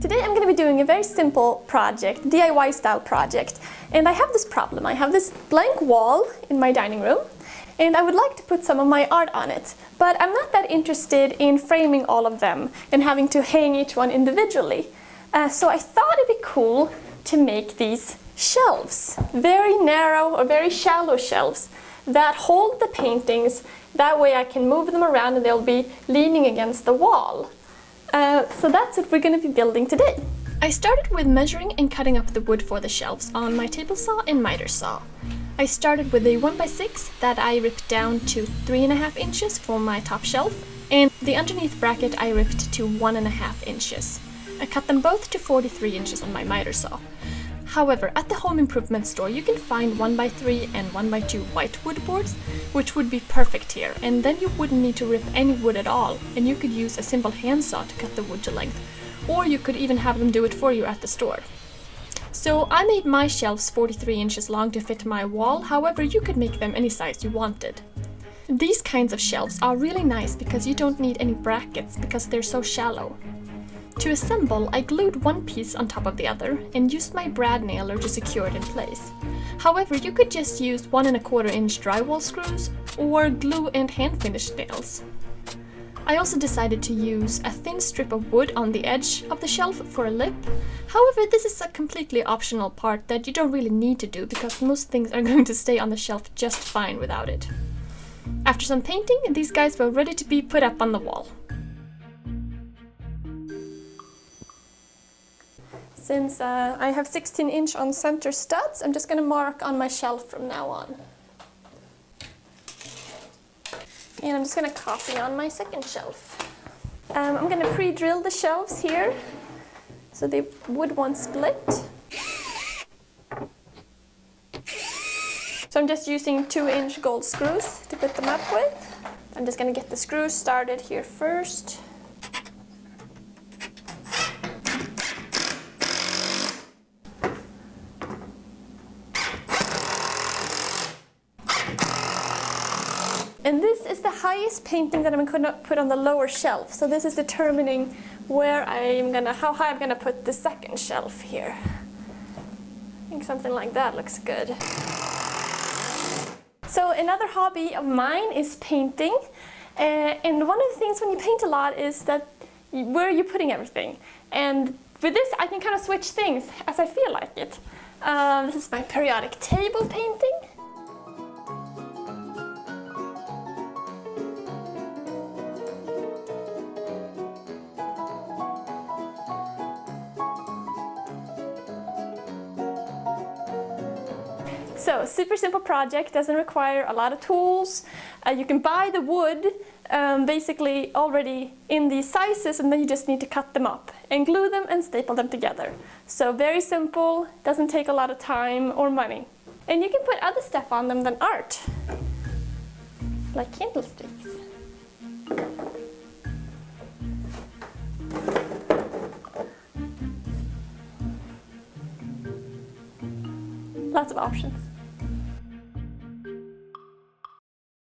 Today I'm going to be doing a very simple project, DIY style project, and I have this problem. I have this blank wall in my dining room and I would like to put some of my art on it, but I'm not that interested in framing all of them and having to hang each one individually. So I thought it'd be cool to make these shelves, very narrow or very shallow shelves that hold the paintings. That way I can move them around and they'll be leaning against the wall. So that's what we're going to be building today. I started with measuring and cutting up the wood for the shelves on my table saw and miter saw. I started with a 1x6 that I ripped down to 3.5 inches for my top shelf, and the underneath bracket I ripped to 1.5 inches. I cut them both to 43 inches on my miter saw. However, at the home improvement store you can find 1x3 and 1x2 white wood boards, which would be perfect here, and then you wouldn't need to rip any wood at all, and you could use a simple handsaw to cut the wood to length, or you could even have them do it for you at the store. So I made my shelves 43 inches long to fit my wall, however you could make them any size you wanted. These kinds of shelves are really nice because you don't need any brackets because they're so shallow. To assemble, I glued one piece on top of the other and used my brad nailer to secure it in place. However, you could just use 1.25 inch drywall screws or glue and hand finished nails. I also decided to use a thin strip of wood on the edge of the shelf for a lip. However, this is a completely optional part that you don't really need to do because most things are going to stay on the shelf just fine without it. After some painting, these guys were ready to be put up on the wall. Since I have 16-inch on center studs, I'm just going to mark on my shelf from now on. And I'm just going to copy on my second shelf. I'm going to pre-drill the shelves here, so the wood won't split. So I'm just using 2-inch gold screws to put them up with. I'm just going to get the screws started here first. And this is the highest painting that I'm going to put on the lower shelf. So this is determining how high I'm gonna put the second shelf here. I think something like that looks good. So another hobby of mine is painting. And one of the things when you paint a lot is that where are you putting everything? And with this I can kind of switch things as I feel like it. This is my periodic table painting. So, super simple project, doesn't require a lot of tools. You can buy the wood basically already in these sizes, and then you just need to cut them up and glue them and staple them together. So very simple, doesn't take a lot of time or money. And you can put other stuff on them than art, like candlesticks. Lots of options.